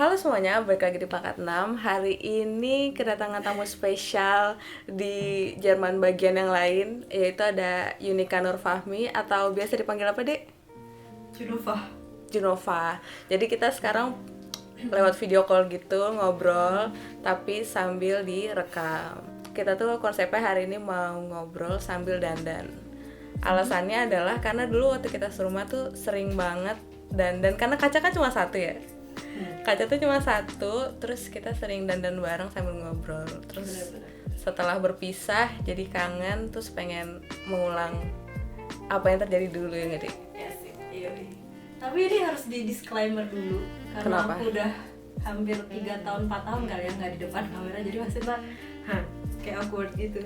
Halo semuanya, balik lagi di Pangkat 6. Hari ini kedatangan tamu spesial di Jerman bagian yang lain, yaitu ada Yunika Nurfahmi atau biasa dipanggil apa, Dek? Junova. Junova. Jadi kita sekarang lewat video call gitu, ngobrol, tapi sambil direkam. Kita tuh konsepnya hari ini mau ngobrol sambil dandan. Alasannya adalah karena dulu waktu kita serumah tuh sering banget dandan, karena kaca kan cuma satu ya. Kaca tuh cuma satu, terus kita sering dandan bareng sambil ngobrol. Terus setelah berpisah jadi kangen, terus pengen mengulang apa yang terjadi dulu ya nggak, Dik? Ya sih, iya. Tapi ini harus di disclaimer dulu. Karena Kenapa? aku udah hampir 3 tahun, 4 tahun kali ya nggak di depan kamera. Jadi maksudnya kayak awkward gitu.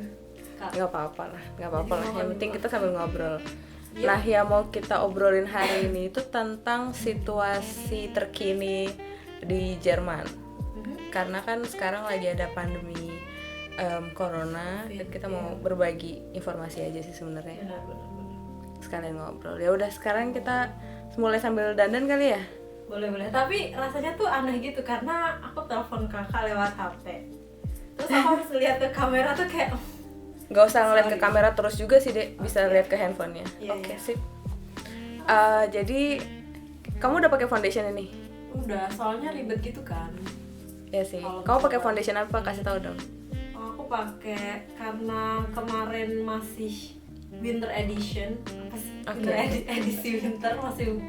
Kak. Nggak apa-apa lah, nggak apa-apa Jadi lah. mohon Yang penting maaf. kita sambil ngobrol. Iya. Nah, yang mau kita obrolin hari ini itu tentang situasi terkini di Jerman. Karena kan sekarang lagi ada pandemi corona, dan kita mau berbagi informasi aja sih sebenarnya. Benar. Sekalian ngobrol. Ya udah, sekarang kita mulai sambil dandan kali ya. Boleh. Tapi rasanya tuh aneh gitu karena aku telepon kakak lewat HP. Terus aku harus lihat ke kamera tuh kayak Gak usah ngeliat ke Sorry. kamera terus juga sih, Dek. Bisa lihat ke handphonenya. Iya, Oke, iya. sip. Jadi kamu udah pakai foundation ini? udah, soalnya ribet gitu kan. Ya sih. Kalau Kamu pakai misalnya- foundation apa? Kasih tahu dong. Aku pakai karena kemarin masih winter edition, Oke. edisi winter masih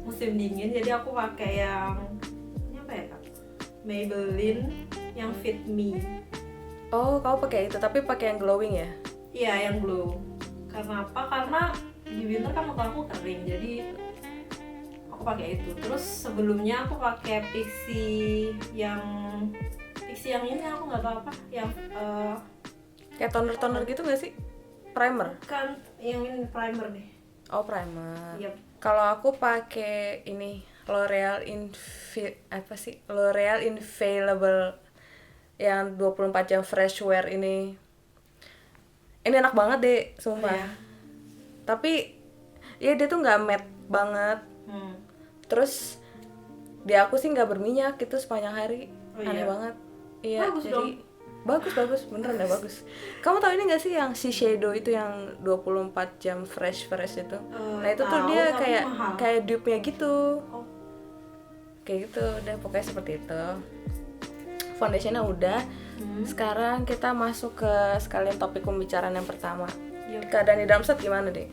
musim dingin, jadi aku pakai yang ini apa ya kak? Maybelline yang Fit Me. Oh, kamu pakai itu, tapi pakai yang glowing ya? Iya yang glow. Karena apa? Karena di winter kan muka aku kering, jadi aku pakai itu. Terus sebelumnya aku pakai Pixi yang ini aku nggak tahu apa, yang Kayak toner-toner gitu nggak sih? Primer? kan yang ini primer nih. Oh, primer. Yep. Kalau aku pakai ini L'Oreal L'Oreal Infallible yang 24 jam fresh wear ini. Ini enak banget deh, sumpah. Iya. Tapi ya dia tuh nggak matte banget. Hmm. Terus di aku sih nggak berminyak gitu sepanjang hari. Oh, Aneh iya? banget. Iya, Bagus jadi dong. bagus beneran deh bagus. Kamu tahu ini nggak sih yang Shiseido itu yang 24 jam fresh itu? Nah itu tuh Tahu, dia tapi kayak mahal. kayak dupe-nya gitu. Oh. Kayak gitu, udah pokoknya seperti itu. Foundationnya udah. Sekarang kita masuk ke sekalian topik pembicaraan yang pertama. Yuk. Keadaan di Darmstadt gimana deh?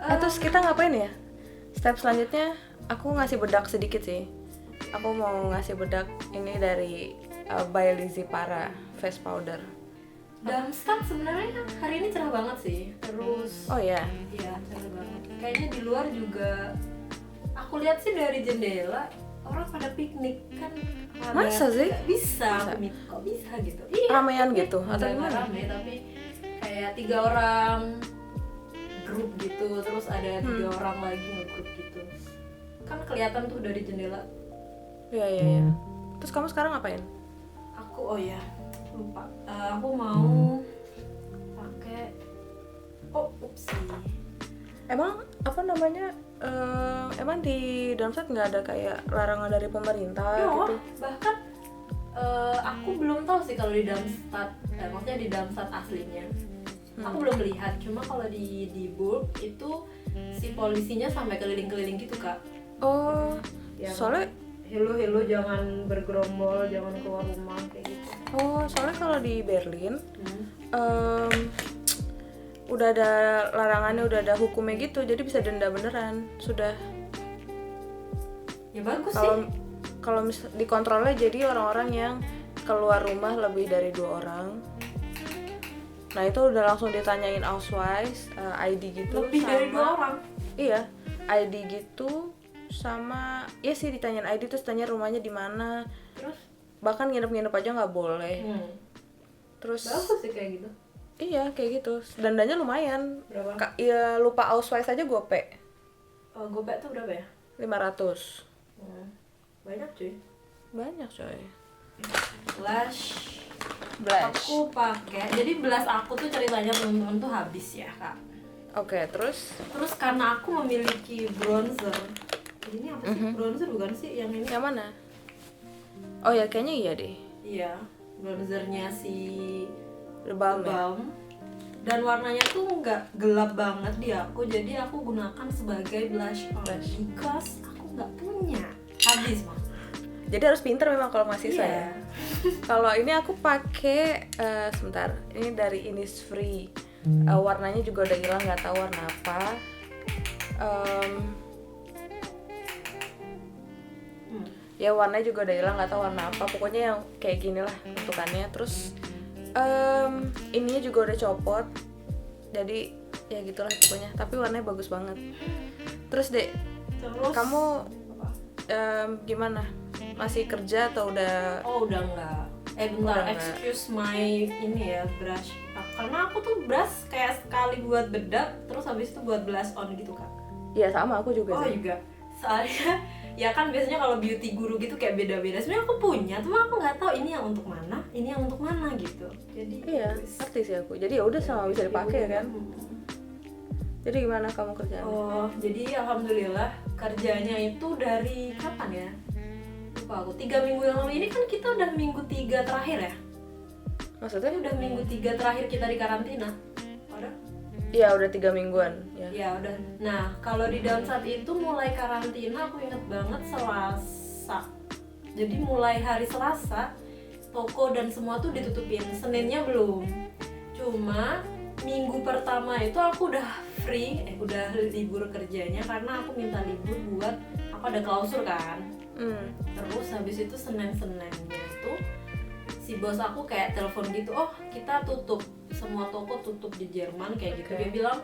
Terus kita ngapain ya? Step selanjutnya aku ngasih bedak sedikit sih. Aku mau ngasih bedak ini dari by Lizzy Para face powder. Darmstadt sebenarnya hari ini cerah banget sih. Terus Oh ya, iya cerah banget. Kayaknya di luar juga aku lihat sih dari jendela orang pada piknik kan. Masa sih? Nggak bisa. Kok bisa gitu? Iya. ramean tapi gitu atau nggak gimana? rame tapi kayak 3 orang grup gitu, terus ada 3 orang lagi ngegrup gitu. Kan kelihatan tuh dari jendela. Iya. Terus kamu sekarang ngapain? Aku lupa. Aku mau pakai upsi. Emang apa namanya? Emang di Darmstadt nggak ada kayak larangan dari pemerintah gitu? Bahkan aku belum tahu sih kalau di Darmstadt, maksudnya di Darmstadt aslinya. Aku belum melihat, cuma kalau di Burg itu si polisinya sampai keliling-keliling gitu kak. Oh, Yang soalnya hello jangan bergerombol, jangan keluar rumah kayak gitu. soalnya kalau di Berlin udah ada larangannya, udah ada hukumnya gitu, jadi bisa denda beneran. Sudah Ya bagus kalau sih. kalau dikontrolnya jadi orang-orang yang keluar rumah lebih dari 2 orang. Nah itu udah langsung ditanyain Ausweis, ID gitu. Lebih dari 2 orang. Iya, ID gitu sama ya sih ditanyain ID, terus tanya rumahnya di mana. Terus Bahkan nginep-nginep aja nggak boleh. Terus bagus sih kayak gitu. iya kayak gitu. Dandanya lumayan. Berapa? Ya lupa Ausweis aja gope Gopek tuh berapa ya? 500. Banyak cuy. Banyak coy. Blush. Blush. Aku pakai. Jadi blush aku tuh ceritanya temen-temen tuh habis ya kak. Oke, terus Terus karena aku memiliki bronzer ini apa sih? Bronzer bukan sih yang ini? Yang mana? Oh ya kayaknya iya deh. Iya, bronzernya si The Balm ya? Balm. Dan warnanya tuh nggak gelap banget di aku, jadi aku gunakan sebagai blush on because aku nggak punya. Habis mah. Jadi harus pinter memang kalau mahasiswa Iya. ya. Kalau ini aku pakai sebentar, ini dari Innisfree. Warnanya juga udah hilang, nggak tahu warna apa. Ya warnanya juga udah hilang, nggak tahu warna apa. Pokoknya yang kayak gini lah bentukannya. Terus ininya juga udah copot. Jadi ya gitulah pokoknya. Tapi warnanya bagus banget. Terus Dek, Terus kamu apa? gimana? Masih kerja atau udah? Oh udah enggak. Bentar, Udah enggak. excuse my ini ya brush. Karena aku tuh brush kayak sekali buat bedak, terus habis itu buat blush on gitu kan. Iya sama aku juga Oh sih. juga. Soalnya ya kan biasanya kalau beauty guru gitu kayak beda-beda. Sebenarnya aku punya, cuma aku nggak tahu ini yang untuk mana, ini yang untuk mana gitu. Jadi Iya, ngerti sih aku. Jadi ya udah sama bisa dipakai kan. Jadi gimana kamu kerjaan? Oh, jadi alhamdulillah kerjanya itu dari kapan ya? Lupa aku. 3 minggu yang lalu ini kan kita udah minggu 3 terakhir ya. Maksudnya? Udah minggu 3 terakhir kita di karantina. Udah? Iya udah 3 mingguan ya. Ya udah. Nah, kalau di dalam saat itu mulai karantina aku inget banget Selasa. Jadi mulai hari Selasa toko dan semua tuh ditutupin. Seninnya belum. Cuma minggu pertama itu aku udah free, udah libur kerjanya karena aku minta libur buat aku ada klausur kan. Terus habis itu Senin-Seninnya itu si bos aku kayak telepon gitu, oh kita tutup, semua toko tutup di Jerman kayak gitu. Dia bilang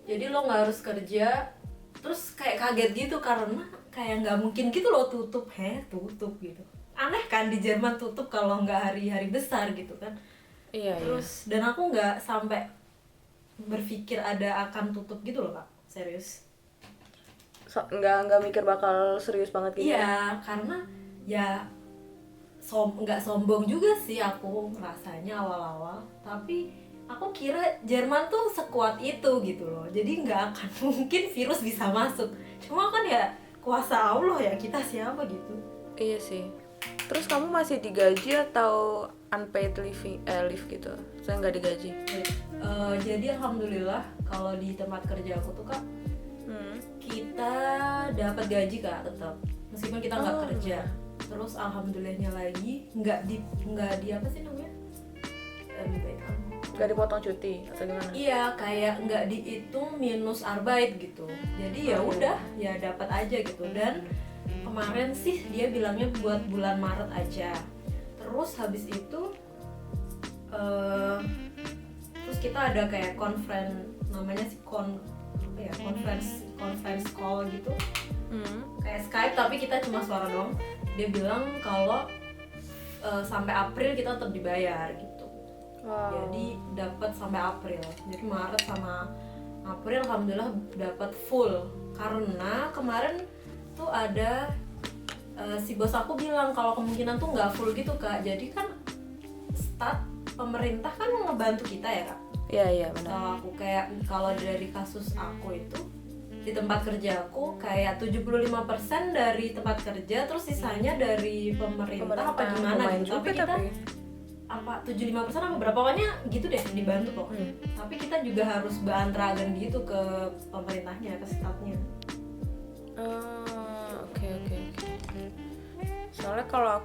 jadi lo nggak harus kerja. Terus kayak kaget gitu karena kayak nggak mungkin gitu lo tutup, tutup gitu. Aneh kan di Jerman tutup kalau nggak hari-hari besar gitu kan. Iya. Terus dan aku nggak sampai berpikir ada akan tutup gitu loh Kak, serius. Nggak mikir bakal serius banget gitu. Iya, karena ya nggak sombong juga sih aku rasanya awal-awal, tapi aku kira Jerman tuh sekuat itu gitu loh, jadi nggak akan mungkin virus bisa masuk. Cuma kan ya kuasa Allah ya, kita siapa gitu. Iya sih. Terus kamu masih digaji atau unpaid leave gitu? Saya nggak digaji. Jadi alhamdulillah kalau di tempat kerja aku tuh Kak, kita dapat gaji Kak tetap, meskipun kita nggak kerja. Terus alhamdulillahnya lagi nggak di apa sih namanya? Nggak dipotong cuti atau gimana? Iya, kayak nggak dihitung minus arbeit gitu. Jadi ya udah, ya dapat aja gitu. Dan kemarin sih dia bilangnya buat bulan Maret aja. Terus habis itu terus kita ada kayak namanya sih conference call gitu. Kayak Skype tapi kita cuma suara doang. Dia bilang kalau sampai April kita tetap dibayar gitu. Wow. Jadi dapat sampai April. Jadi Maret sama April alhamdulillah dapat full. Karena kemarin tuh ada si bos aku bilang kalau kemungkinan tuh nggak full gitu Kak. Jadi kan pemerintah kan ngebantu kita ya Kak. Iya benar. Kalau aku kayak kalau dari kasus aku itu di tempat kerja aku kayak 75% dari tempat kerja, terus sisanya dari pemerintah apa gimana gitu. Tapi kita apa 75% apa berapa, pokoknya gitu deh dibantu pokoknya. Tapi kita juga harus berantragan gitu ke pemerintahnya, ke statnya. Oke. Soalnya kalau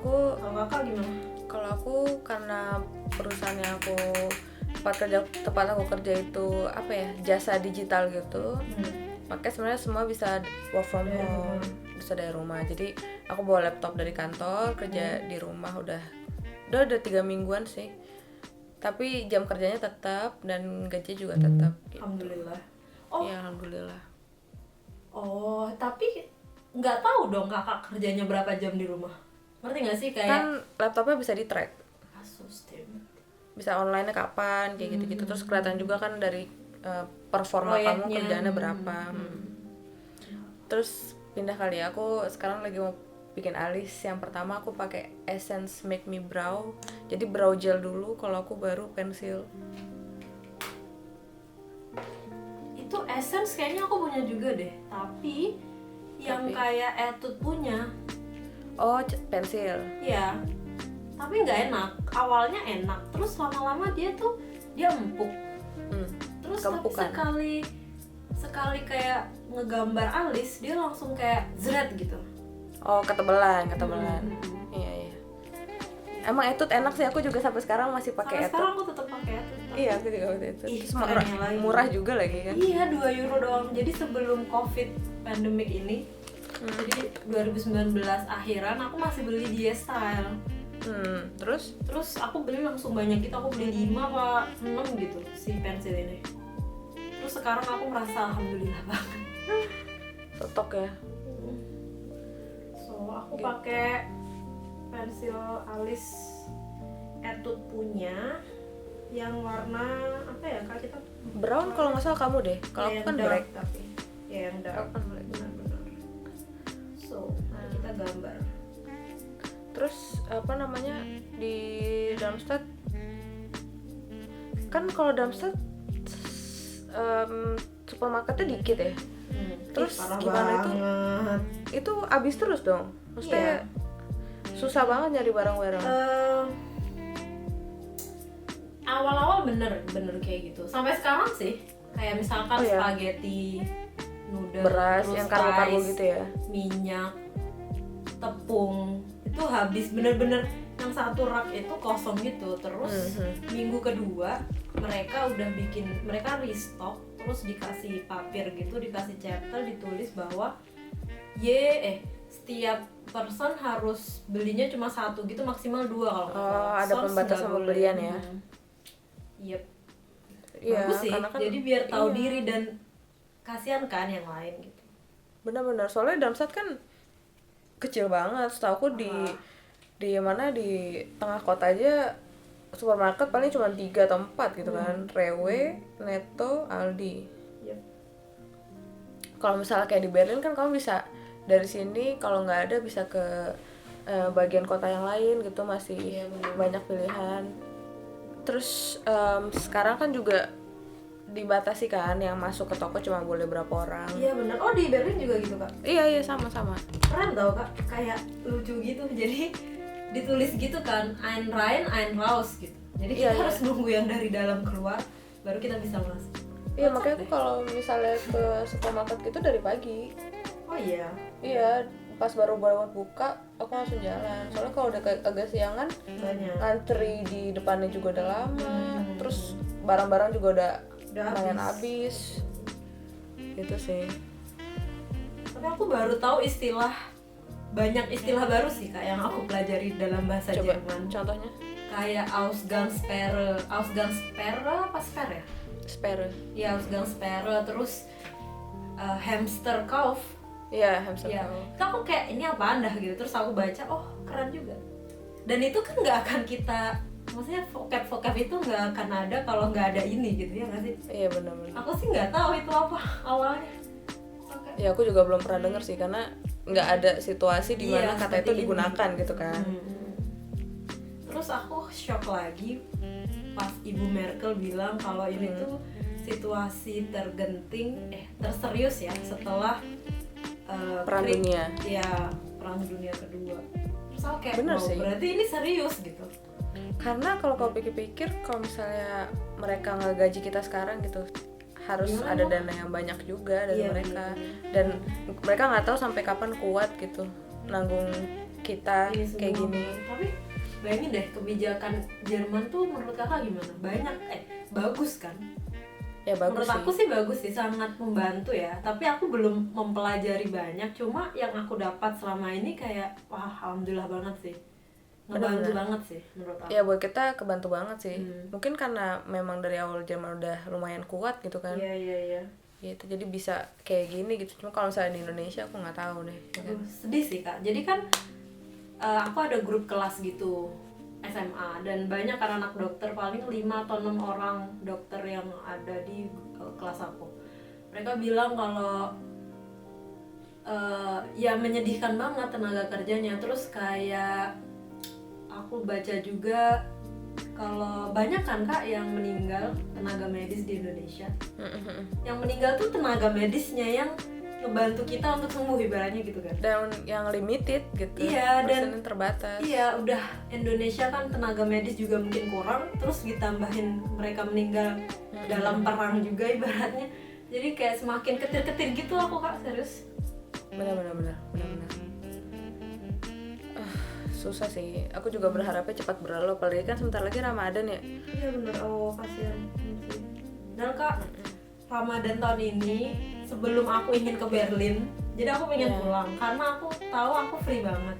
Kakak gimana? Kalau aku karena perusahaannya tempat aku kerja itu apa ya, jasa digital gitu. Makanya sebenarnya semua bisa work from home, bisa dari rumah. Jadi aku bawa laptop dari kantor, kerja di rumah udah 3 mingguan sih. Tapi jam kerjanya tetap dan gaji juga tetap gitu. Alhamdulillah. Iya, alhamdulillah. Oh, tapi nggak tahu dong kakak kerjanya berapa jam di rumah. Ngerti nggak sih kayak Kan laptopnya bisa di-track. kasus Bisa online-nya kapan kayak gitu-gitu. Terus kelihatan juga kan dari performa kamu kerjaannya berapa. Terus pindah kali ya, aku sekarang lagi mau bikin alis. Yang pertama aku pakai Essence Make Me Brow. Jadi brow gel dulu, kalau aku baru pensil. itu Essence kayaknya aku punya juga deh, tapi yang kayak Etude punya. Oh, pensil. Iya. Tapi nggak enak. Awalnya enak, terus lama-lama dia empuk. Terus tapi Kempukan. sekali kayak ngegambar alis, dia langsung kayak zret gitu. Oh, ketebelan. Iya. Emang Etude enak sih, aku juga sampai sekarang masih pakai Sampai Etude. sekarang aku tetap pakai Etude. Iya, aku juga pakai Etude. Ih, Terus kerennya lagi. murah juga lagi kan. Iya, 2 euro doang. Jadi sebelum Covid pandemic ini, jadi 2019 akhiran aku masih beli di Style. Terus aku beli langsung banyak gitu, aku beli 5 apa 6 gitu si pensil ini. Terus sekarang aku merasa alhamdulillah banget. cocok ya. So aku pakai pensil alis Etude punya yang warna apa ya kak, kita Brown kalau nggak salah kamu deh. Kalau aku yang kan dark, black. tapi ya yang dark. Aku kan black. Benar-benar. So mari kita gambar. Terus apa namanya di Darmstadt kan, kalau Darmstadt supermarketnya dikit ya. Terus parah gimana banget. itu habis terus dong. Maksudnya susah banget nyari barang-barang. Awal-awal bener kayak gitu. Sampai sekarang sih, kayak misalkan spaghetti, noodle, Beras terus yang karbo-karbo rice, gitu ya. minyak, tepung, itu habis bener-bener yang satu rak itu kosong gitu. Terus minggu kedua mereka restock, terus dikasih papir gitu, dikasih cetel, ditulis bahwa setiap person harus belinya cuma 1 gitu, maksimal 2 kalau nggak salah. Ada pembatasan pembelian ya. Yep. Iya, Bagus sih, karena kan jadi biar tahu diri dan kasihan kan yang lain gitu. Benar-benar, soalnya Darmstadt kan kecil banget. Setahu aku di tengah kota aja supermarket paling cuma 3 atau 4 gitu kan. Rewe, Netto, Aldi. Yep. Kalau misalnya kayak di Berlin kan kamu bisa dari sini, kalau nggak ada bisa ke bagian kota yang lain gitu, masih banyak pilihan. Terus sekarang kan juga dibatasi kan, yang masuk ke toko cuma boleh berapa orang. Iya benar. Oh di Berlin juga gitu kak? Iya sama-sama. Keren tau kak, kayak lucu gitu. Jadi ditulis gitu kan, ein rein, ein raus gitu. Jadi kita harus nunggu yang dari dalam keluar, baru kita bisa masuk. Iya, makanya aku kalau misalnya ke supermarket gitu dari pagi. Oh iya. Iya, pas baru buka aku langsung jalan. Soalnya kalau udah agak siangan Banyak. ngantri di depannya juga udah lama. Terus barang-barang juga udah lumayan habis. Gitu sih. Tapi aku baru tahu banyak istilah baru sih kak yang aku pelajari dalam bahasa Jerman. Contohnya? Kayak Ausgangssperre apa Sperre ya? Sperre. Ya Ausgangssperre, terus Hamsterkauf. Iya, hamster Ya, kauf. itu aku kayak ini apaan dah gitu. Terus aku baca, oh keren juga. Dan itu kan nggak akan maksudnya vocab itu nggak akan ada kalau nggak ada ini gitu ya nggak sih? Iya benar-benar. Aku sih nggak tahu itu apa awalnya. Ya aku juga belum pernah dengar sih, karena nggak ada situasi di mana kata itu digunakan gitu kan. Terus aku shock lagi pas Ibu Merkel bilang kalau ini tuh situasi terserius ya setelah Perang dunia. Ya, Perang Dunia Kedua. Terus aku kayak, Bener sih. berarti ini serius gitu. Karena kalau kau pikir-pikir, kalau misalnya mereka ngegaji kita sekarang gitu, harus ada dana yang banyak juga dari mereka. Dan mereka nggak tahu sampai kapan kuat gitu nanggung kita kayak gini. Tapi bayangin deh, kebijakan Jerman tuh menurut kakak gimana? Bagus kan? Ya bagus menurut sih. aku sih bagus sih, sangat membantu ya. Tapi aku belum mempelajari banyak. Cuma yang aku dapat selama ini kayak wah alhamdulillah banget sih. Ngebantu banget sih menurut aku. Ya buat kita kebantu banget sih. Mungkin karena memang dari awal Jerman udah lumayan kuat gitu kan. Iya. Gitu, jadi bisa kayak gini gitu. Cuma kalau misalnya di Indonesia aku nggak tahu deh. Ya kan? Sedih sih kak. Jadi kan aku ada grup kelas gitu SMA, dan banyak kan anak dokter, paling 5 atau 6 orang dokter yang ada di kelas aku. Mereka bilang kalau ya menyedihkan banget tenaga kerjanya. Terus kayak aku baca juga kalau banyak kan kak yang meninggal tenaga medis di Indonesia. Yang meninggal tuh tenaga medisnya yang ngebantu kita untuk sembuh ibaratnya gitu kan. Dan yang limited gitu. Iya, dan persennya terbatas. Iya, udah Indonesia kan tenaga medis juga mungkin kurang, terus ditambahin mereka meninggal dalam perang juga ibaratnya. Jadi kayak semakin ketir-ketir gitu aku Kak, serius. Benar. Susah sih. Aku juga berharapnya cepat berlalu, apalagi kan sebentar lagi Ramadan ya. Iya bener, oh kasihan. Dan Kak, Ramadan tahun ini sebelum aku ingin ke Berlin, jadi aku pengen pulang karena aku tahu aku free banget.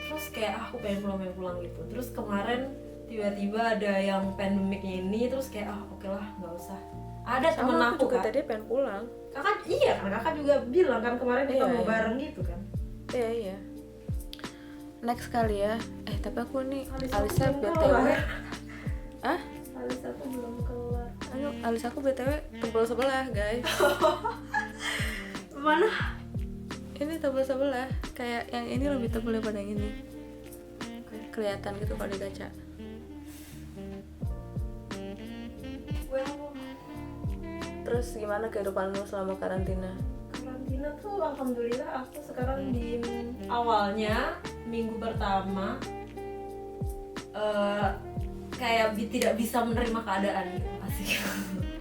Terus kayak aku pengen pulang gitu. Terus kemarin tiba-tiba ada yang pandemiknya ini, terus kayak oke lah nggak usah. Ada temen aku juga Kak. tadi pengen pulang. Kakak iya kan, kakak juga bilang kan kemarin kita mau bareng gitu kan. Iya. Next kali ya. Tapi aku nih Alisa BTW. Ah? Alisa aku belum keluar. Alis aku BTW tebal sebelah guys. Mana? Ini tebal sebelah. Kayak yang ini lebih tebal daripada yang ini. Kelihatan gitu kalau di kaca. Terus gimana kehidupanmu selama karantina? Karantina tuh alhamdulillah aku sekarang di awalnya minggu pertama kayak tidak bisa menerima keadaan gitu, asik.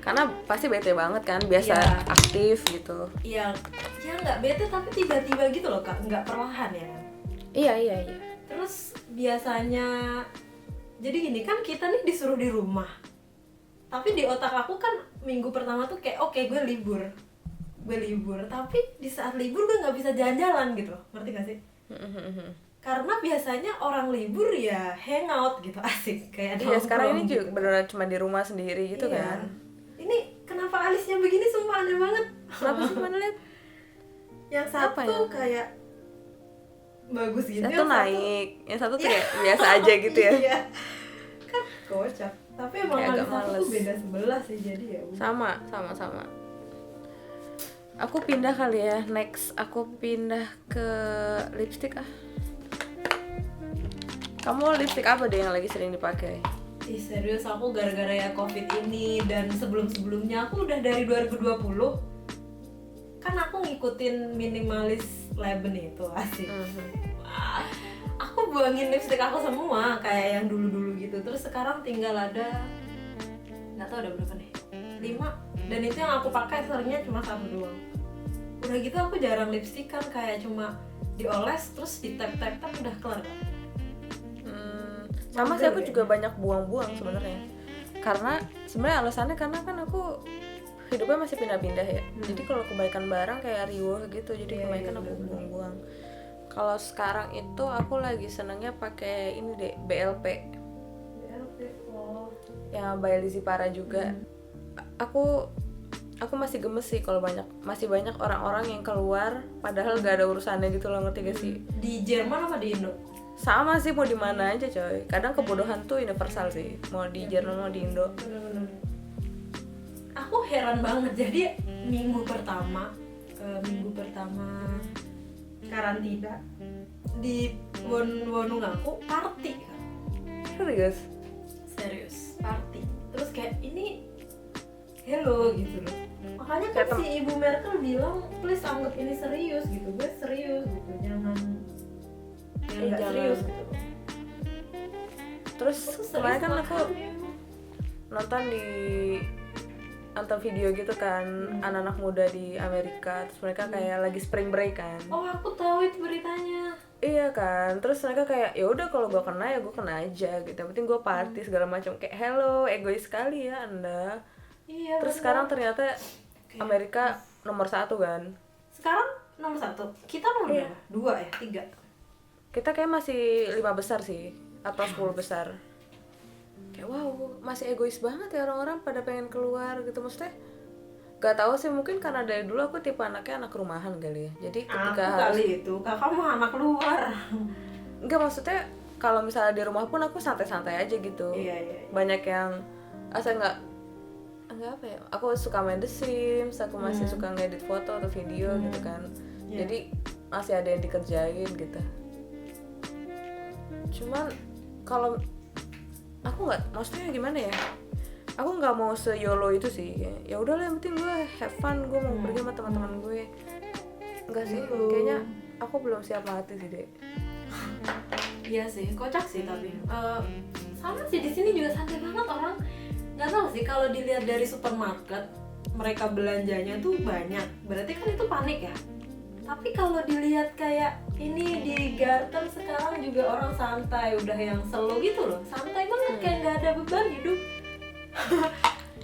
Karena pasti bete banget kan, biasa aktif gitu. Iya, ya nggak bete tapi tiba-tiba gitu loh Kak, nggak perlahan ya kan. Iya. Terus biasanya, jadi gini kan kita nih disuruh di rumah. Tapi di otak aku kan minggu pertama tuh kayak oke, gue libur. Tapi di saat libur gue nggak bisa jalan-jalan gitu, ngerti gak sih? Karena biasanya orang libur ya hangout gitu, asik kayak. Iya, sekarang ini juga beneran cuma di rumah sendiri gitu kan. Ini kenapa alisnya begini, sumpah aneh banget. Kenapa sih, mana lihat? Yang satu kayak bagus gitu, satu naik, yang satu tuh kayak biasa aja gitu ya. Iya. Kan kocak. Tapi emang alis aku tuh beda sebelah sih, jadi ya sama. Aku pindah kali ya, next aku pindah ke lipstick ah. Kamu lipstick apa deh yang lagi sering dipakai? Ih serius, aku gara-gara ya covid ini dan sebelum-sebelumnya aku udah dari 2020 kan aku ngikutin minimalis Leben itu, asik. Aku buangin lipstick aku semua kayak yang dulu-dulu gitu. Terus sekarang tinggal ada, nggak tahu ada berapa nih, 5. Dan itu yang aku pakai seringnya cuma 1 doang. Udah gitu aku jarang lipstick kan, kayak cuma dioles terus di tap udah kelar. Sama sih, aku juga banyak buang-buang sebenarnya. Karena sebenarnya alasannya karena kan aku hidupnya masih pindah-pindah ya. Jadi kalau kebaikan barang kayak riuh gitu, jadi kebanyakan aku buang-buang. Kalau sekarang itu aku lagi senengnya pakai ini deh, BLP. Yang by Lizzy Para juga. Aku masih gemes sih kalau masih banyak orang-orang yang keluar padahal gak ada urusannya gitu loh, ngerti gak sih? Di Jerman apa di Indo? Sama sih, mau di mana aja coy. Kadang kebodohan tuh universal sih, mau di Jerman mau di Indo. Bener-bener. Aku heran banget, jadi minggu pertama karantina di Wonungaku party kan. Serius party. Terus kayak ini hello gitu loh. Makanya kan si Ibu Merkel bilang please anggap ini serius gitu. Gue serius gitu, jangan nggak serius gitu. Terus kemarin kan aku nonton video gitu kan, anak-anak muda di Amerika, terus mereka kayak lagi spring break kan. Oh aku tahu itu beritanya. Iya kan, terus mereka kayak ya udah kalau gue kena ya gue kena aja gitu, yang penting gue party segala macam. Kayak hello, egois sekali ya anda. Iya. Terus sekarang ternyata Amerika nomor 1 kan. Sekarang nomor 1, kita nomor berapa? 2 ya? 3? Kita kayak masih 5 besar sih, atau 10 besar. Kayak wow, masih egois banget ya orang-orang pada pengen keluar gitu. Maksudnya gak tahu sih, mungkin karena dari dulu aku tipe anaknya anak rumahan kali ya. Jadi ketika itu kakak mau anak luar. Enggak, maksudnya kalau misalnya di rumah pun aku santai-santai aja gitu. Iya. Banyak yang enggak apa ya, aku suka main The Sims, aku masih suka ngedit foto atau video gitu kan. Jadi masih ada yang dikerjain gitu. Cuman kalau aku nggak, maksudnya gimana ya, aku nggak mau se-YOLO itu sih. Ya udahlah, yang penting gue have fun, gue mau pergi sama teman-teman gue. Enggak sih, Belum. kayaknya aku belum siap mati sih dek. Iya sih, kocak sih tapi sama sih di sini juga santai banget orang. Nggak tahu sih kalau dilihat dari supermarket mereka belanjanya tuh banyak, berarti kan itu panik ya. Tapi kalau dilihat kayak ini di Garten sekarang juga orang santai, udah yang slow gitu loh, santai banget kayak nggak ada beban hidup.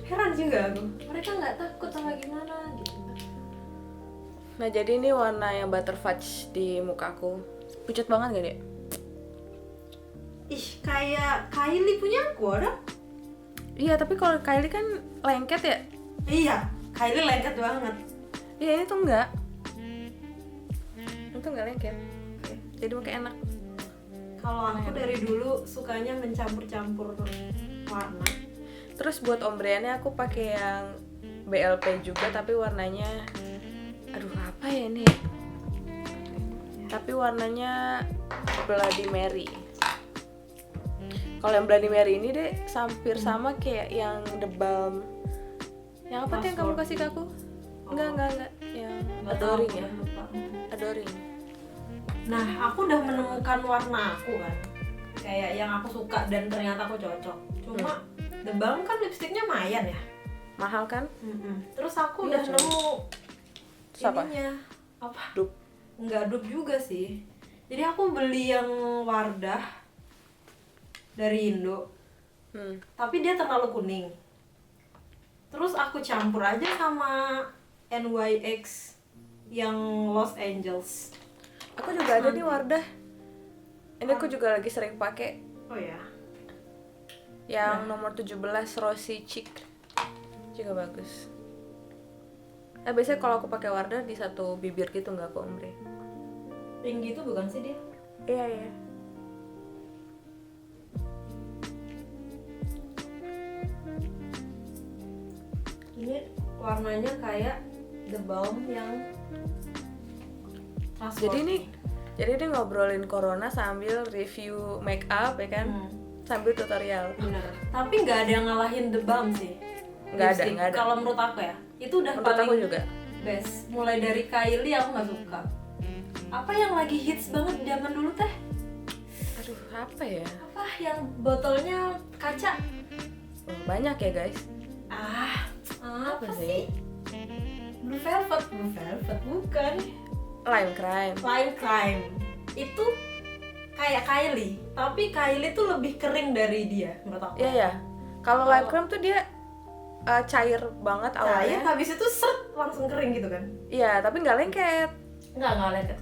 Heran juga aku, mereka nggak takut sama gimana gitu. Nah jadi ini warna yang butterfudge di mukaku, pucat banget gak dek? Ih, kayak Kylie punya aku ada? Iya tapi kalau Kylie kan lengket ya. Iya, Kylie lengket banget. Iya ini tuh enggak. Ini tuh enggak lengket. Jadi pakai enak. Kalau aku dari dulu sukanya mencampur-campur warna. Terus buat ombreannya aku pakai yang BLP juga tapi warnanya aduh apa ya ini? Tapi warnanya Bloody Mary. Kalau yang Bloody Mary ini deh hampir sama kayak yang The Balm. Yang apa tuh yang kamu kasih ke aku? Enggak. Yang Adoring ya. Adoring. Nah, aku udah menemukan warna aku kan. Kayak yang aku suka dan ternyata aku cocok. Cuma The Balm kan lipstiknya lumayan ya. Mahal kan? Terus aku Iya, udah nemu Siapa? ininya. Apa? Dupe. Enggak dupe juga sih. Jadi aku beli yang Wardah dari Indo. Tapi dia terlalu kuning. Terus aku campur aja sama NYX yang Los Angeles. Aku juga ada nih Wardah. Ini aku juga lagi sering pakai. Oh ya. Yang nomor 17 Rosy Cheek. Juga bagus. Biasanya kalau aku pakai Wardah di satu bibir gitu nggak aku ombre. Tinggi itu bukan sih dia? Iya. Ini warnanya kayak The Balm yang transport. Jadi ini ngobrolin corona sambil review make up ya kan? Sambil tutorial. Bener. Tapi nggak ada yang ngalahin The Balm sih. Nggak ada. Kalau menurut aku ya, itu udah Menurut paling aku juga. best. Mulai dari Kylie aku nggak suka. Apa yang lagi hits banget zaman dulu teh? Aduh, apa ya? Apa yang botolnya kaca? Banyak ya guys. Apa sih? Blue Velvet bukan. Lime Crime. Lime Crime itu kayak Kylie, tapi Kylie tuh lebih kering dari dia menurut aku. Iya. Kalau Lime Crime tuh dia cair banget awalnya. Cair, habis itu seret langsung kering gitu kan? Iya, tapi nggak lengket. Nggak lengket.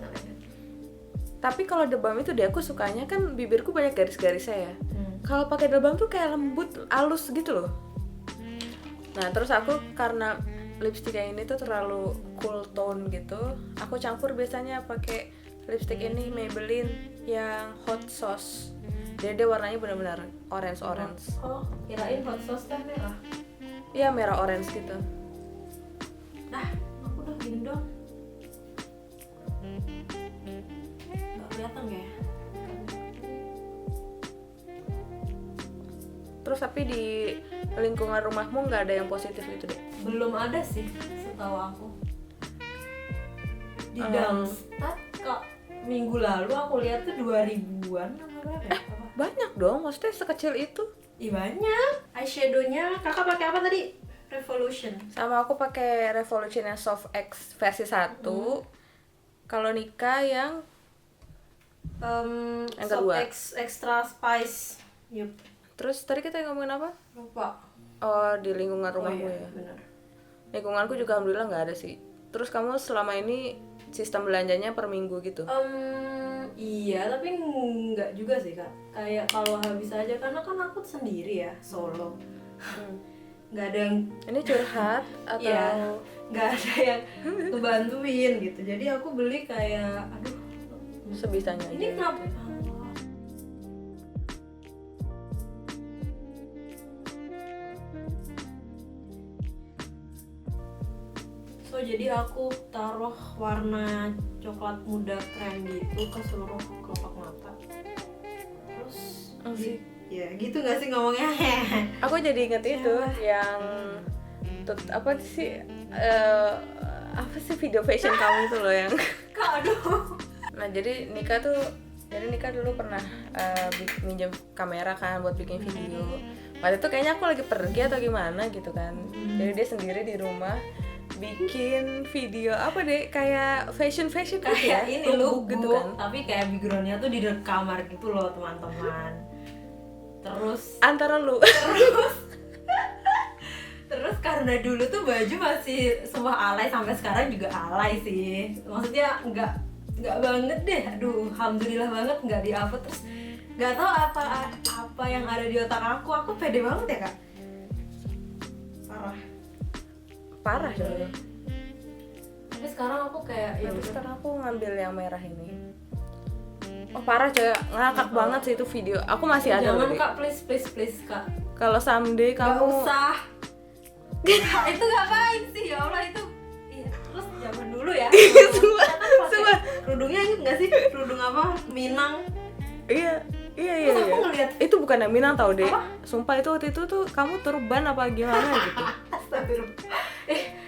Tapi kalau The Balm itu dia aku sukanya kan bibirku banyak garis-garisnya ya. Kalau pakai The Balm tuh kayak lembut, halus gitu loh. Nah, terus aku karena lipstick yang ini tuh terlalu cool tone gitu, aku campur biasanya pakai lipstick ini Maybelline yang hot sauce. Jadi dia warnanya benar-benar orange. Oh, kirain hot sauce teh merah. Iya, merah orange gitu. Nah, aku udah gini dong. Nggak kelihatan gak ya? Terus tapi di lingkungan rumahmu nggak ada yang positif gitu deh? Belum ada sih, setahu aku. Di Darmstadt kok minggu lalu aku lihat tuh 2000-an apa berapa ya? Banyak dong, maksudnya sekecil itu. Ih banyak. Eyeshadownya kakak pakai apa tadi? Revolution. Sama aku pakai Revolution yang Soft X versi 1. Kalau Nika yang Soft kedua. Extra Spice. Yup. Terus tadi kita ngomongin apa? Lupa. Oh, di lingkungan rumahmu iya, ya. benar. Lingkunganku juga alhamdulillah nggak ada sih. Terus kamu selama ini sistem belanjanya per minggu gitu? Iya, tapi nggak juga sih kak. Kayak kalau habis aja karena kan aku sendiri ya, solo. Nggak ada yang Ini curhat atau? Iya, nggak ada yang ngebantuin gitu. Jadi aku beli kayak, aduh, Sebisanya ini aja. kenapa? So jadi aku taruh warna coklat muda krem gitu ke seluruh kelopak mata. Terus ya gitu nggak sih ngomongnya? Aku jadi inget itu yang apa sih apa sih video fashion kamu itu loh yang Kak, aduh. nah jadi Nika dulu pernah minjem kamera kan buat bikin video. Waktu itu kayaknya aku lagi pergi atau gimana gitu kan. Jadi dia sendiri di rumah bikin video apa deh kayak fashion gitu ya, Kayak ini lookbook gitu kan. tapi kayak backgroundnya tuh di kamar gitu loh teman-teman. Terus Antara lu terus karena dulu tuh baju masih semua alay, sampai sekarang juga alay sih. Maksudnya nggak banget deh. Aduh, alhamdulillah banget nggak di-upload. Terus nggak tahu apa yang ada di otak aku pede banget ya Kak. parah dulu. Tapi sekarang aku kayak ya Tapi udah. sekarang aku ngambil yang merah ini. Oh parah coy, ngakak banget sih itu video. Aku masih ada Jangan loh, Dik. Kak, please Kak. Kalau someday Gak kamu usah. Itu ngapain sih, ya Allah itu. Iya, terus zaman dulu ya. Sumpah. Kerudungnya inget gak sih? Kerudung apa? Minang. Iya. Terus aku ngeliat, Itu bukan yang Minang tau deh. Apa? Sumpah itu waktu itu tuh kamu turban apa gimana gitu. astagfirullah.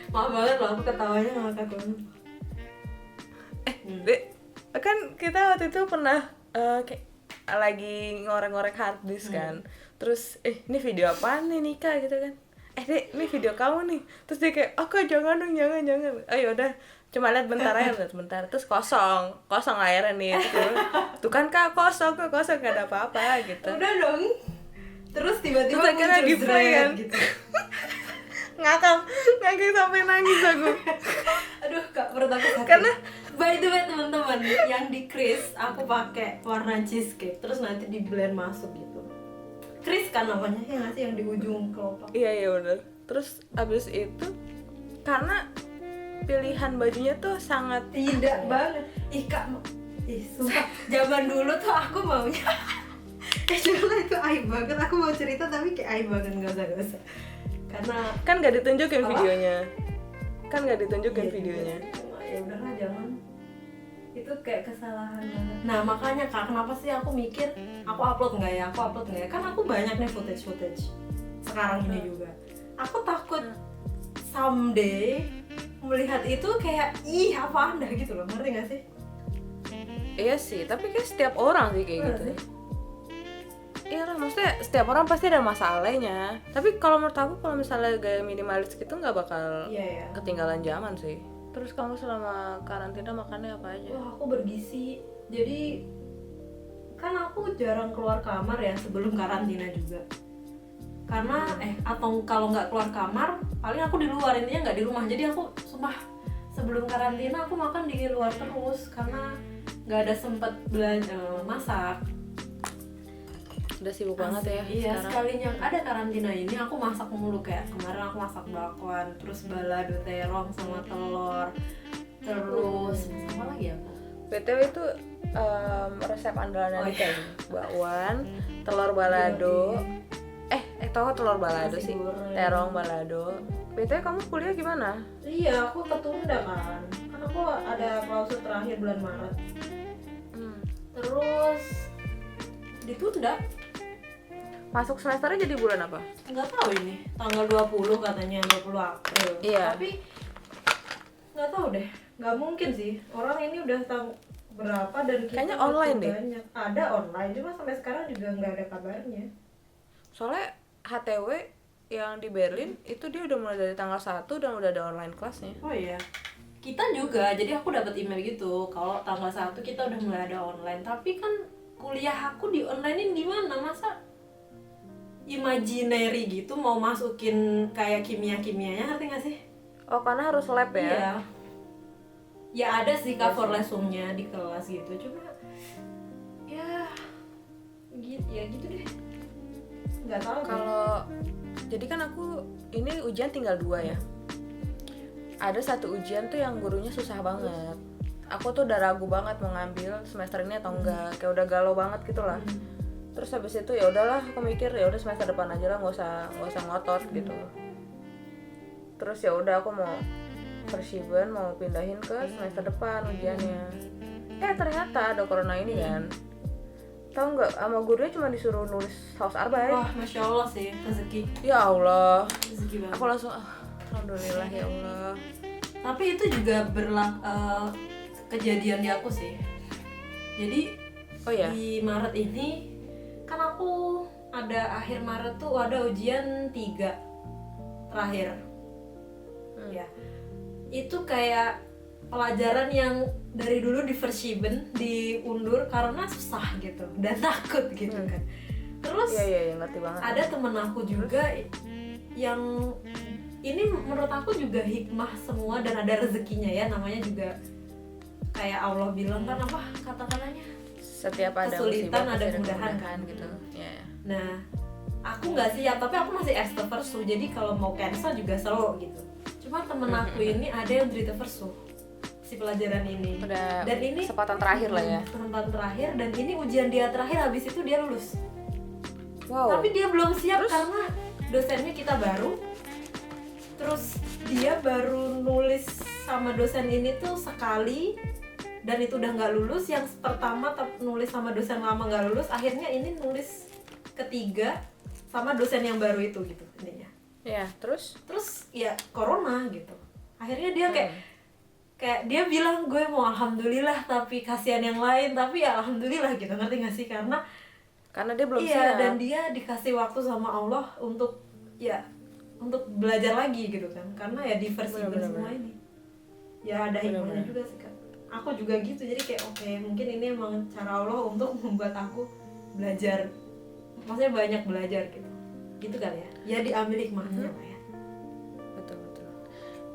Maaf banget loh, aku ketawanya ngakak banget. Dek, kan kita waktu itu pernah kayak lagi ngorek-ngorek hard disk kan. Terus ini video apaan nih Nika gitu kan. Dek, ini video kamu nih. Terus dia kayak, "Kak, jangan dong, jangan." Ayo udah, cuma lihat bentar aja, bentar. Terus kosong layarnya nih. Tuh kan Kak, kosong gak ada apa-apa gitu. Udah dong. Terus tiba-tiba Terus akhirnya muncul di play Zred kan. gitu. Ngakak sampai nangis aku. Aduh Kak, perut aku sakit. Karena by the way teman-teman, yang di crease aku pakai warna cheesecake, terus nanti di blend masuk gitu. Crease kan namanya, ya nggak sih, yang di ujung kelopak. Iya bener. Terus abis itu karena pilihan bajunya tuh sangat Tidak banget. Ih Kak, sumpah zaman dulu tuh aku maunya Cuma itu aib banget, aku mau cerita tapi kayak aib banget, gak usah. Karena kan nggak ditunjukin Apa? videonya. Iya, videonya. Cuma ya udahlah, jangan. Itu kayak kesalahan banget. Nah makanya Kak, kenapa sih aku mikir aku upload nggak ya? Kan aku banyak nih footage sekarang ini juga. Aku takut someday melihat itu kayak apa anda gitu loh, ngerti nggak sih? Iya sih, tapi kayak setiap orang sih kayak Bener gitu. sih. Iya lah, maksudnya setiap orang pasti ada masalahnya. Tapi kalau menurut aku kalau misalnya gaya minimalis gitu nggak bakal Iya ya. ketinggalan zaman sih. Terus kamu selama karantina makannya apa aja? Wah, aku bergizi. Jadi kan aku jarang keluar kamar ya sebelum karantina juga. Karena atau kalau nggak keluar kamar, paling aku di luar, intinya nggak di rumah. Jadi aku sumpah sebelum karantina aku makan di luar terus karena nggak ada sempet belanja masak. Udah sibuk banget ya Iya, sekarang. sekalinya ada karantina ini aku masak mulu. Kayak kemarin aku masak bakwan, terus balado terong sama telur. Terus sama lagi apa? BTW itu resep andalan Nika ini. Bakwan, telur balado. Tahu telur balado Nasi sih. goreng. Terong balado. BTW kamu kuliah gimana? Iya, aku ketunda kan. Kan aku ada klausul terakhir bulan Maret. Terus ditunda. Masuk semesternya jadi bulan apa? Nggak tahu ini. Tanggal 20 katanya, 20 April. Iya. Tapi nggak tahu deh. Nggak mungkin sih. Orang ini udah tahu berapa dan kita Kayaknya masih online deh. banyak. Ada online, cuma sampai sekarang juga nggak ada kabarnya. Soalnya HTW yang di Berlin itu dia udah mulai dari tanggal 1 dan udah ada online kelasnya. Oh iya. Kita juga, jadi aku dapat email gitu. Kalau tanggal 1 kita udah mulai ada online. Tapi kan kuliah aku di online ini gimana? Masa imaginary gitu mau masukin kayak kimia-kimianya, ngerti gak sih? Oh, karena harus lab ya? Iya. Ya ada sih cover lesungnya di kelas gitu. Cuma ya gitu deh. Nggak tahu. Kalau jadi kan aku ini ujian tinggal 2 ya. Ada satu ujian tuh yang gurunya susah banget. Aku tuh udah ragu banget mau ngambil semester ini atau enggak. Kayak udah galau banget gitu lah. Terus habis itu ya udahlah, aku mikir ya udah semester depan aja lah, nggak usah ngotot gitu. Terus ya udah aku mau persiban mau pindahin ke semester depan ujiannya. Ternyata ada corona ini kan. Tahu nggak, sama gurunya cuma disuruh nulis Hausarbeit. Wah, Masya Allah sih, rezeki. Ya Allah, Rezeki banget. aku langsung alhamdulillah ya Allah. Tapi itu juga kejadian di aku sih. Jadi Oh ya. di Maret ini kan aku ada akhir Maret tuh ada ujian 3 terakhir. Ya. Itu kayak pelajaran yang dari dulu di Versiben diundur karena susah gitu dan takut gitu kan. Terus Iya, ngerti banget. ada temen aku juga yang ini menurut aku juga hikmah semua dan ada rezekinya ya, namanya juga kayak Allah bilang kan apa kata-katanya, Setiap ada kesulitan musibah ada pasti kemudahan kemudahan gitu. Ya. Nah aku nggak siap tapi aku masih extrovert, jadi kalau mau cancel juga slow gitu. Cuma temen aku ini ada yang cerita versuh si pelajaran ini. Udah Dan ini kesempatan terakhir lah ya. kesempatan terakhir, dan ini ujian dia terakhir, habis itu dia lulus. Wow. Tapi dia belum siap karena dosennya kita baru. Terus dia baru nulis sama dosen ini tuh sekali dan itu udah nggak lulus. Yang pertama nulis sama dosen lama nggak lulus, akhirnya ini nulis ketiga sama dosen yang baru itu gitu intinya. Ya, terus Ya corona gitu. Akhirnya dia kayak dia bilang gue mau alhamdulillah tapi kasihan yang lain, tapi ya alhamdulillah gitu, ngerti gak sih? Karena dia belum iya, siap. dan dia dikasih waktu sama Allah untuk belajar lagi gitu kan, karena ya diversi semua ini ya ada hikmahnya juga sih kan. Aku juga gitu, jadi kayak oke, mungkin ini emang cara Allah untuk membuat aku belajar, maksudnya banyak belajar gitu kan ya diambil hikmahnya lah ya. Betul.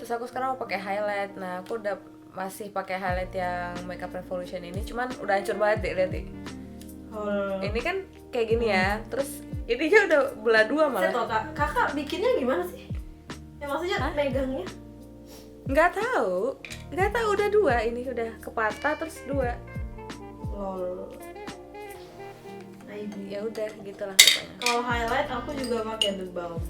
Terus aku sekarang mau pakai highlight. Nah, aku udah masih pakai highlight yang Makeup Revolution ini, cuman udah hancur banget deh, lihat deh. Ini kan kayak gini ya, terus ininya udah belah dua malah. Saya tau kakak bikinnya gimana sih? Ya maksudnya megangnya? Nggak tahu udah dua, ini udah kepatah terus dua. Lol. Ya udah gitulah pokoknya. Kalau highlight aku juga pakai The Balm.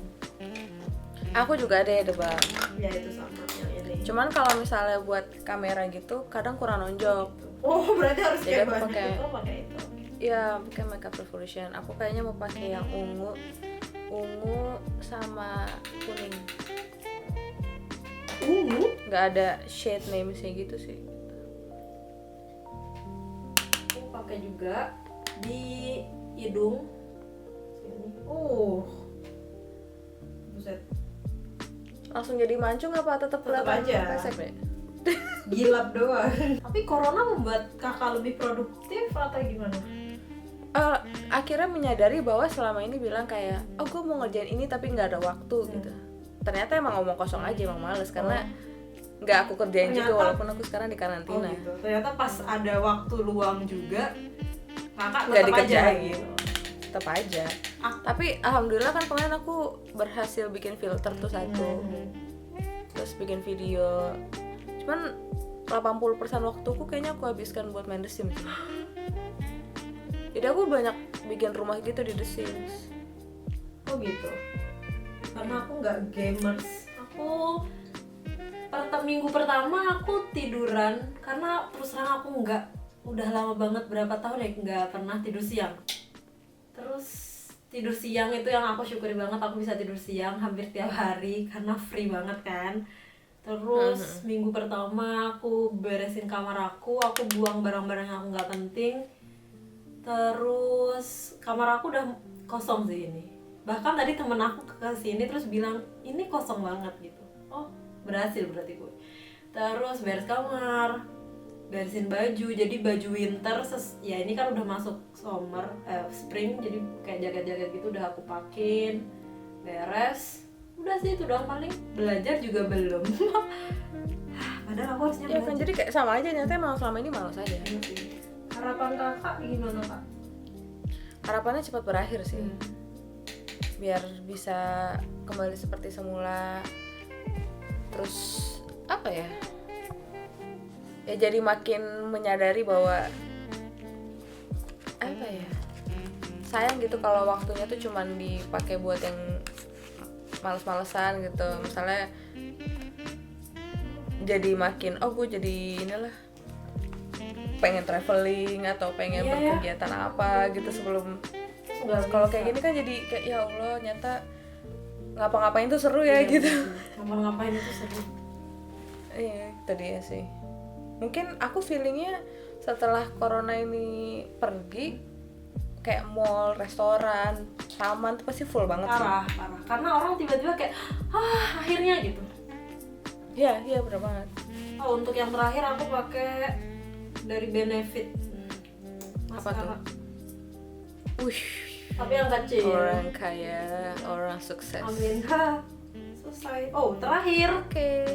Aku juga ada ya The Balm. Ya itu sama yang ini. Cuman kalau misalnya buat kamera gitu kadang kurang nonjok. Oh berarti harus Jadi kayak aku banyak itu pakai itu. Ya pakai Makeup Revolution. Aku kayaknya mau pakai yang ungu sama kuning. Ungu? Nggak ada shade name-nya gitu sih. Aku pakai juga di hidung sini. Buset. Langsung jadi mancung apa tetap kelihatan aja pesek deh? Gilap doang. Tapi corona membuat kakak lebih produktif atau gimana? Akhirnya menyadari bahwa selama ini bilang kayak gue mau ngerjain ini tapi nggak ada waktu gitu. Ternyata emang ngomong kosong aja, emang males karena nggak aku kerjain juga walaupun aku sekarang di karantina. Gitu. Ternyata pas ada waktu luang juga kakak nggak tetap aja dikerjain gitu. Tetap aja. Tapi alhamdulillah kan kemarin aku berhasil bikin filter tuh satu. Terus bikin video. Cuman 80% waktuku kayaknya aku habiskan buat main The Sims. Jadi aku banyak bikin rumah gitu di The Sims. Oh gitu. Karena aku nggak gamers. Aku minggu pertama aku tiduran karena terus terang aku udah lama banget, berapa tahun ya nggak pernah tidur siang. Terus tidur siang itu yang aku syukuri banget, aku bisa tidur siang hampir tiap hari karena free banget kan. Terus minggu pertama aku beresin kamar aku buang barang-barang yang aku nggak penting. Terus kamar aku udah kosong sih ini. Bahkan tadi temen aku ke sini terus bilang ini kosong banget gitu. Oh berhasil berarti gue. Terus beres kamar, beresin baju, jadi baju winter ya ini kan udah masuk spring, jadi kayak jaket-jaket gitu udah aku pakein, beres. Udah sih itu doang, paling belajar juga belum. Padahal aku harusnya ya kan, jadi kayak sama aja, ternyata emang selama ini malas aja. Harapan kakak gimana kak? Harapannya cepat berakhir sih, biar bisa kembali seperti semula. Terus apa ya jadi makin menyadari bahwa apa ya, sayang gitu kalau waktunya tuh cuman dipakai buat yang males-malesan gitu. Misalnya jadi makin gue jadi inilah pengen traveling atau pengen berkegiatan apa gitu sebelum. Kalau kayak gini kan jadi kayak ya Allah, nyata ngapa-ngapain tuh seru ya gitu. Ngapa-ngapain itu seru. Iya, itu dia sih. Mungkin aku feelingnya setelah corona ini pergi, kayak mall, restoran, taman tuh pasti full banget sih. Parah. Karena orang tiba-tiba kayak, akhirnya gitu. Iya, bener banget. Oh, untuk yang terakhir aku pakai dari Benefit. Apa tuh? Maskara. Wih, Tapi yang kecil. orang kaya, orang sukses. Amin. Selesai. Oh, terakhir Oke,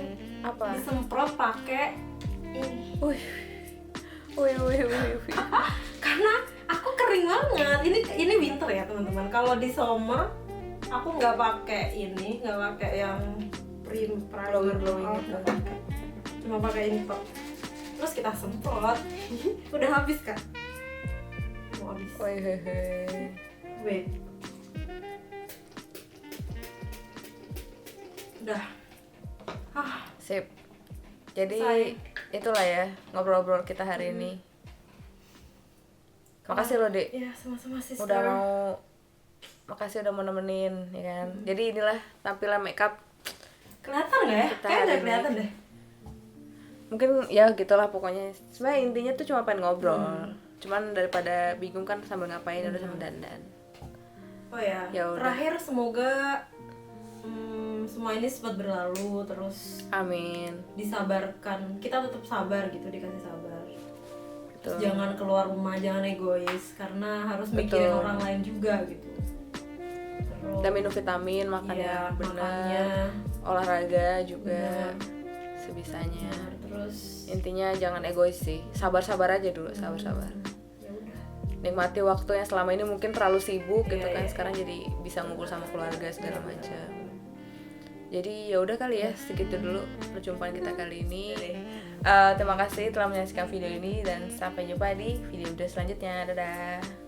apa? disemprot pakai ini. Wih. Karena aku kering banget. Ini winter ya, teman-teman. Kalau di summer aku nggak pakai ini, nggak pakai yang primer Glowing out, gitu. nggak pakai. Cuma pakai ini tok. Terus kita semprot. Udah habis kan? Mau habis. Wait. Udah. Sip. Jadi Selesai. itulah ya ngobrol-ngobrol kita hari ini. Makasih loh, Dek. Ya, sama-sama sister. Makasih udah mau nemenin, ya kan. Jadi inilah tampilan makeup. Kelihatan nggak ya? Kita Kayaknya hari nggak ini. kelihatan deh. Mungkin ya gitulah pokoknya. Sebenarnya intinya tuh cuma pengen ngobrol. Cuman daripada bingung kan sambil ngapain udah sambil dandan. Oh ya, Ya udah. terakhir semoga semua ini cepat berlalu, terus Amin. disabarkan. Kita tetap sabar gitu, dikasih sabar. Betul. Jangan keluar rumah, jangan egois, karena harus Betul. mikirin orang lain juga gitu. Terus, Dan minum vitamin, makan iya, yang benar, makannya olahraga juga benar. sebisanya. Terus Intinya jangan egois sih, sabar-sabar aja dulu, sabar-sabar. ya udah. Nikmati waktu yang selama ini mungkin terlalu sibuk gitu Iya, kan, iya. sekarang jadi bisa ngumpul sama keluarga segala macam. Jadi ya udah kali ya, segitu dulu perjumpaan kita kali ini. Terima kasih telah menyaksikan video ini dan sampai jumpa di video selanjutnya. Dadah.